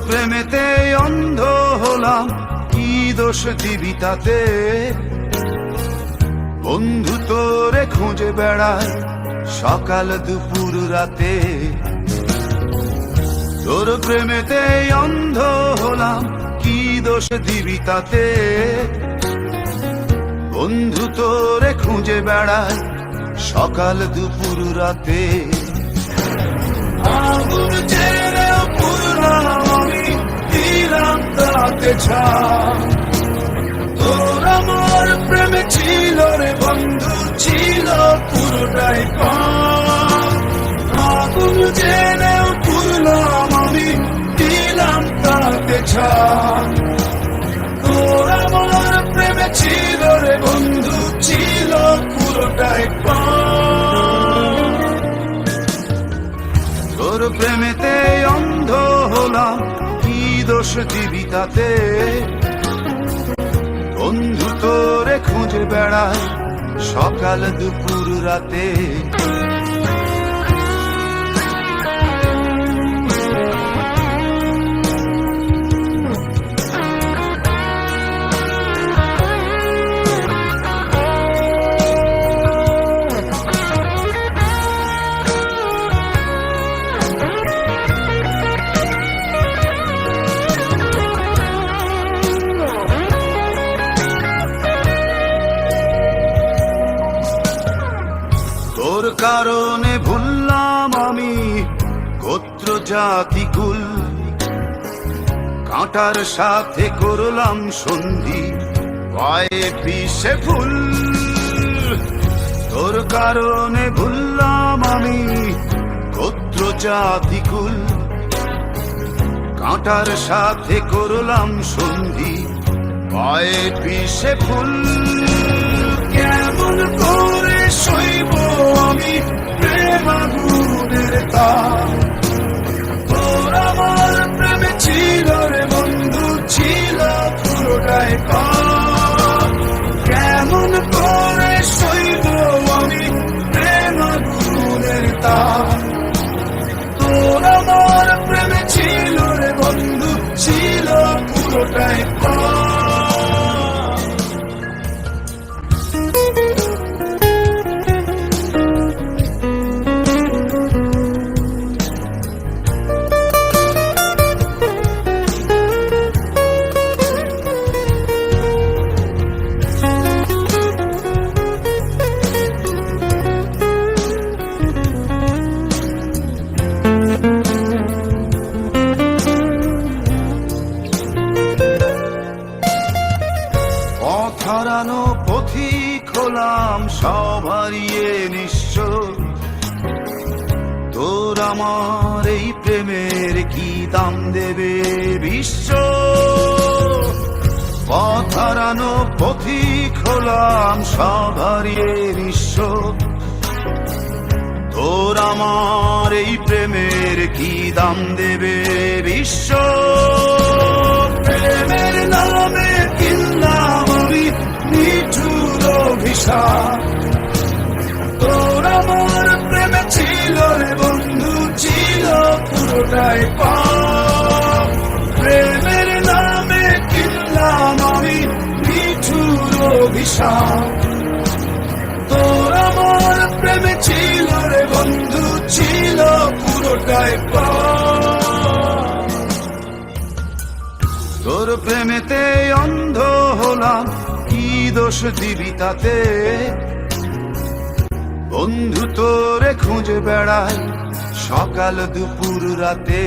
প্রেমেতে অন্ধ হলাম, কি দোষ দিবি তাতে? বন্ধু তোরে খুঁজে বেড়ায় সকাল দুপুর রাতে। তোর প্রেমেতে অন্ধ হলাম, কি দোষ দিবি তাতে? বন্ধু তোরে খুঁজে বেড়ায় সকাল দুপুর রাতে। আগুন জেলেও পুরলাম আমি, দিলাম তাতে ছাপ। তোর আমার প্রেমে ছিল রে বন্ধু, ছিল পুরোটাই পাপ। আগুন জেলেও পুরলাম আমি, দিলাম তাতে ছাপ। তোর আমার প্রেমে ছিল রে বন্ধু, ছিল পুরোটাই পাপ। তোর প্রেমেতে অন্ধ হলাম, কি দোষ দিবি তাতে? বন্ধু তোরে খুঁজে বেড়ায় সকাল দুপুর রাতে। তোর কারণে ভুললাম আমি গোত্র জাতি কুল, কাঁটার সাথে করলাম সন্ধি, পায়ে পিষে ফুল। তোর কারণে ভুললাম আমি গোত্র জাতি কুল, কাঁটার সাথে করলাম সন্ধি, পায়ে পিষে ফুল। কেমন করে সইব আমি প্রেম আগুনের তাপ? তোর আমার প্রেমে ছিল রে বন্ধু, ছিল পুরোটাই পাপ। কেমন করে সইব আমি প্রেম আগুনের তাপ? তোর আমার প্রেমে ছিল রে বন্ধু, ছিল পুরোটাই পাপ। হারানো পথিক হলাম সব হারিয়ে নিঃস্ব। তোর আমার এই প্রেমের কি দাম দেবে বিশ্ব? পথ হারানো পথিক হলাম সব হারিয়ে নিঃস্ব। তোর আমার এই প্রেমের কি দাম দেবে বিশ্ব? প্রেমের নামে কিনলাম আমি নিঠুর অভিশাপ। তোর আমার প্রেমে ছিল রে বন্ধু, ছিল পুরোটাই পাপ। প্রেমের নামে কিনলাম আমি নিঠুর অভিশাপ। তোর আমার প্রেমে ছিল রে বন্ধু, ছিল পুরোটাই পাপ। তোর প্রেমেতে অন্ধ হলাম, কি দোষ দিবি তাতে? বন্ধু তোরে খুঁজে বেড়ায় সকাল দুপুর রাতে।